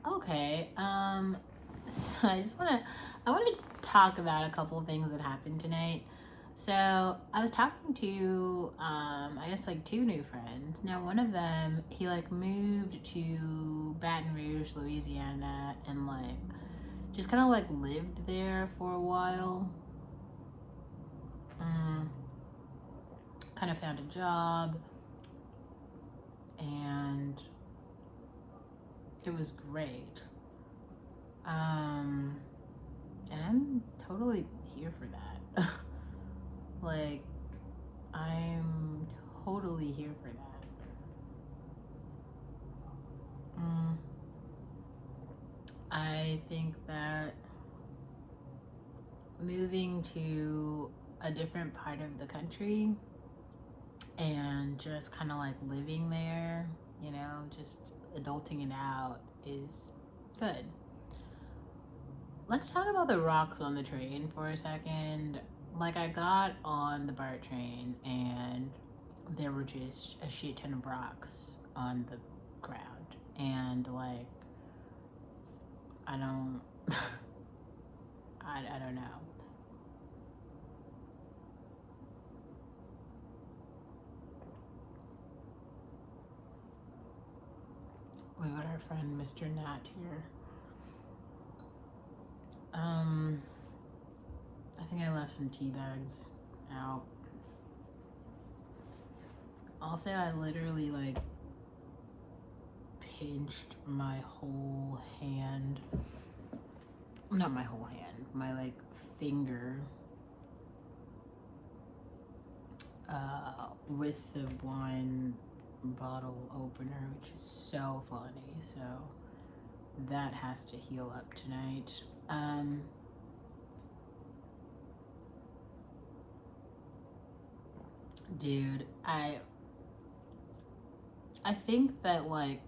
Okay. So I want to talk about a couple of things that happened tonight. So I was talking to, I guess like two new friends. Now one of them, he like moved to Baton Rouge, Louisiana, and like just kind of like lived there for a while. Mm, kind of found a job, and it was great. Um, and I'm totally here for that. Like, I'm totally here for that. Mm, I think that moving to a different part of the country and just kind of like living there, just adulting it out is good. Let's talk about the rocks on the train for a second. Like, I got on the BART train and there were just a shit ton of rocks on the ground. And, like, I don't, I don't know. We got our friend Mr. Nat here. Um, I think I left some tea bags out. Also, I literally, like, pinched my whole hand. Not my whole hand, my, like, finger with the wine bottle opener, which is so funny. So that has to heal up tonight. Dude, I think that like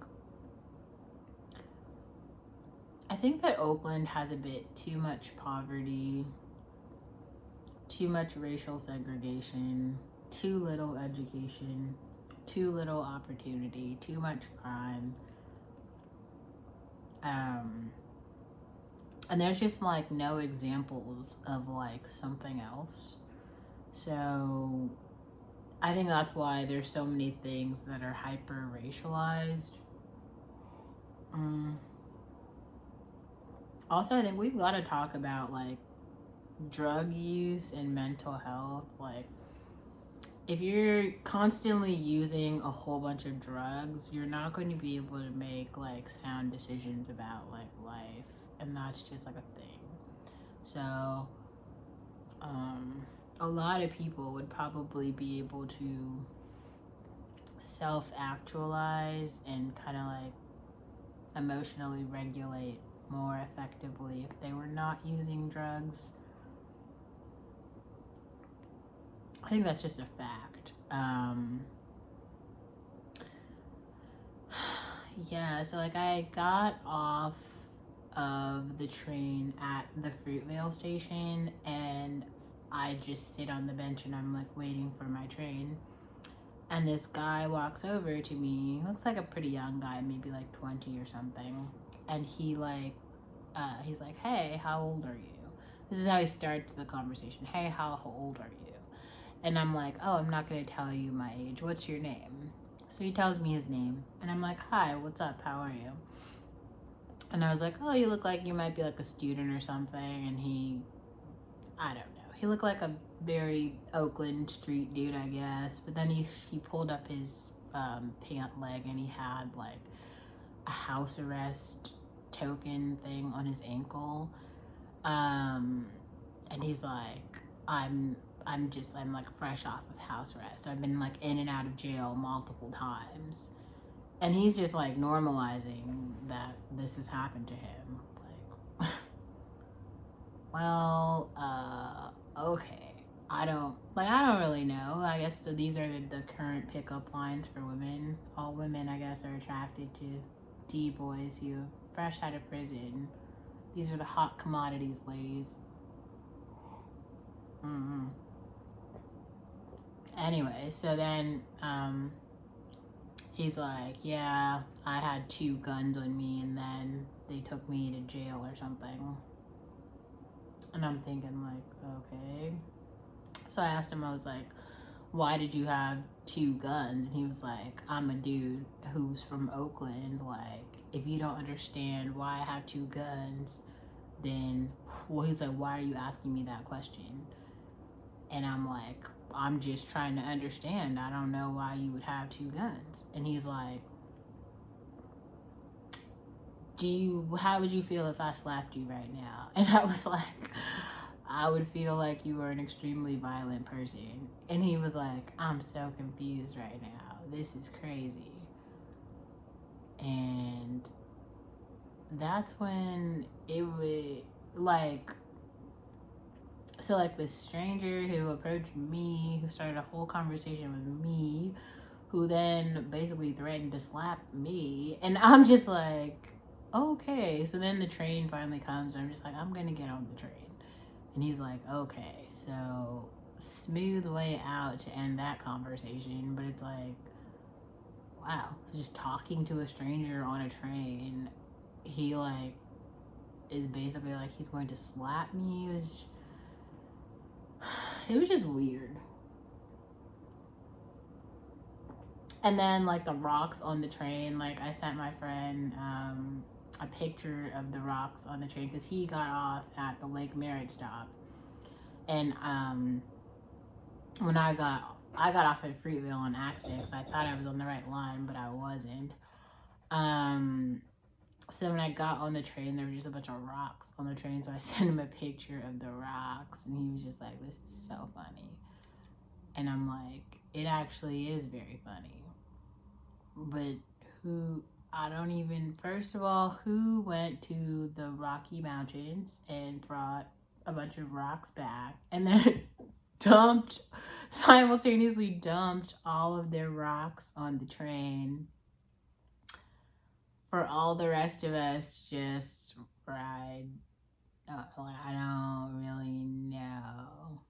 I think that Oakland has a bit too much poverty, too much racial segregation, too little education, too little opportunity, too much crime. Um, and there's just like no examples of like something else. So I think that's why there's so many things that are hyper racialized. Mm. Also, I think we've got to talk about like drug use and mental health. Like, if you're constantly using a whole bunch of drugs, you're not going to be able to make like sound decisions about like life, and that's just like a thing. So, a lot of people would probably be able to self actualize and kind of like emotionally regulate more effectively if they were not using drugs. I think that's just a fact. Yeah, so like I got off of the train at the Fruitvale station and I just sit on the bench and I'm like waiting for my train. And this guy walks over to me, looks like a pretty young guy, maybe like 20 or something. And he's like, hey, how old are you? This is how he starts the conversation. Hey, how old are you? And I'm like, oh, I'm not going to tell you my age. What's your name? So he tells me his name. And I'm like, hi, what's up? How are you? And I was like, oh, you look like you might be like a student or something. And I don't know. He looked like a very Oakland street dude, I guess. But then he pulled up his pant leg and he had like a house arrest token thing on his ankle. And he's like, I'm like fresh off of house arrest. I've been like in and out of jail multiple times. And he's just like normalizing that this has happened to him. Like, well, okay. I don't really know. I guess so these are the current pickup lines for women. All women, I guess, are attracted to D boys who are fresh out of prison. These are the hot commodities, ladies. Anyway, so then He's like, yeah, I had 2 guns on me and then they took me to jail or something. And I'm thinking like, okay. So I asked him, I was like, why did you have 2 guns? And he was like, I'm a dude who's from Oakland. Like, if you don't understand why I have 2 guns, then, well, he's like, why are you asking me that question? And I'm like, I'm just trying to understand. I don't know why you would have 2 guns. And he's like, how would you feel if I slapped you right now? And I was like, I would feel like you were an extremely violent person. And he was like, I'm so confused right now. This is crazy. And that's when it would, like, so like this stranger who approached me, who started a whole conversation with me, who then basically threatened to slap me. And I'm just like, okay. So then the train finally comes, and I'm just like, I'm gonna get on the train. And he's like, okay. So smooth way out to end that conversation. But it's like, wow. So just talking to a stranger on a train, he like is basically like he's going to slap me. It was just weird. And then like the rocks on the train, like I sent my friend a picture of the rocks on the train because he got off at the Lake Merritt stop. And when I got off at Fruitvale on accident because I thought I was on the right line, but I wasn't. So when I got on the train, there were just a bunch of rocks on the train. So I sent him a picture of the rocks, and he was just like, "This is so funny." And I'm like, "It actually is very funny." But I don't even, first of all, who went to the Rocky Mountains and brought a bunch of rocks back and then simultaneously dumped all of their rocks on the train for all the rest of us just ride? I don't really know.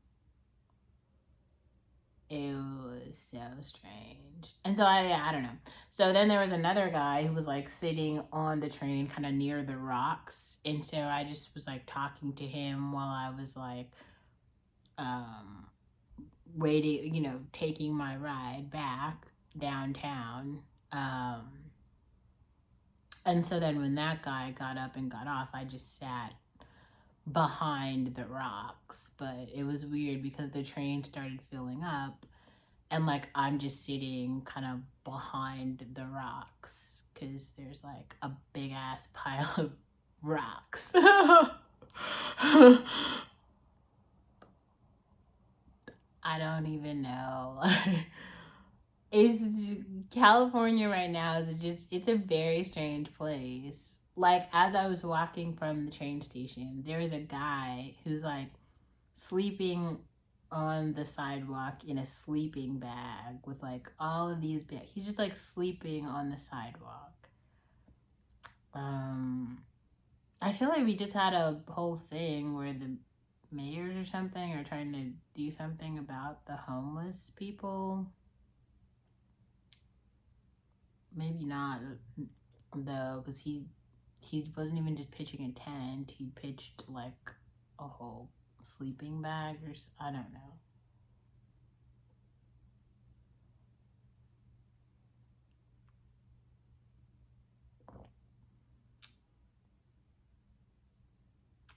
It was so strange. And so I don't know. So then there was another guy who was like sitting on the train kind of near the rocks. And so I just was like talking to him while I was like waiting, taking my ride back downtown. And so then when that guy got up and got off, I just sat behind the rocks. But it was weird because the train started filling up. And like I'm just sitting kind of behind the rocks because there's like a big ass pile of rocks. I don't even know. It's California right now is it's a very strange place. Like as I was walking from the train station, there was a guy who's like sleeping on the sidewalk in a sleeping bag with like all of these bags. He's just like sleeping on the sidewalk. I feel like we just had a whole thing where the mayors or something are trying to do something about the homeless people. Maybe not though, because he wasn't even just pitching a tent. He pitched like a whole sleeping bag or I don't know.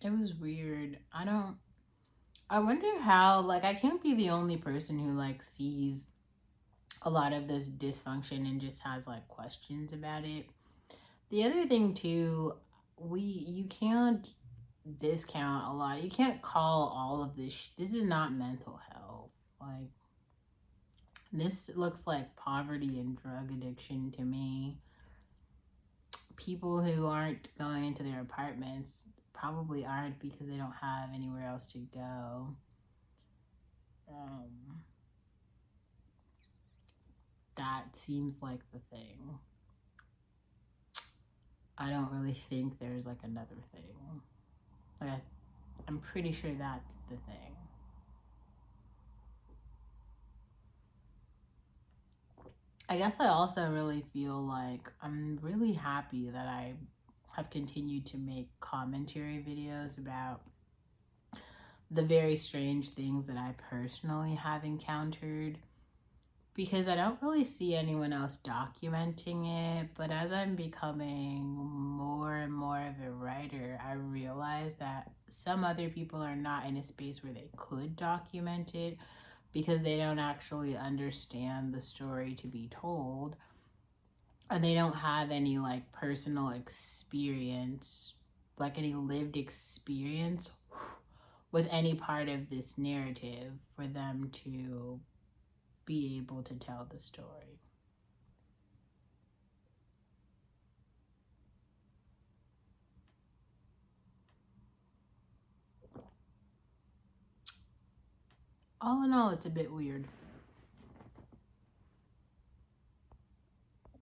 It was weird. I wonder how, like, I can't be the only person who like sees a lot of this dysfunction and just has like questions about it. The other thing too, you can't discount a lot. You can't call all of this. This is not mental health. Like, this looks like poverty and drug addiction to me. People who aren't going into their apartments probably aren't because they don't have anywhere else to go. That seems like the thing. I don't really think there's like another thing. Like I'm pretty sure that's the thing. I guess I also really feel like I'm really happy that I have continued to make commentary videos about the very strange things that I personally have encountered, because I don't really see anyone else documenting it. But as I'm becoming more and more of a writer, I realize that some other people are not in a space where they could document it because they don't actually understand the story to be told, or they don't have any like personal experience, like any lived experience with any part of this narrative for them to be able to tell the story. All in all, it's a bit weird.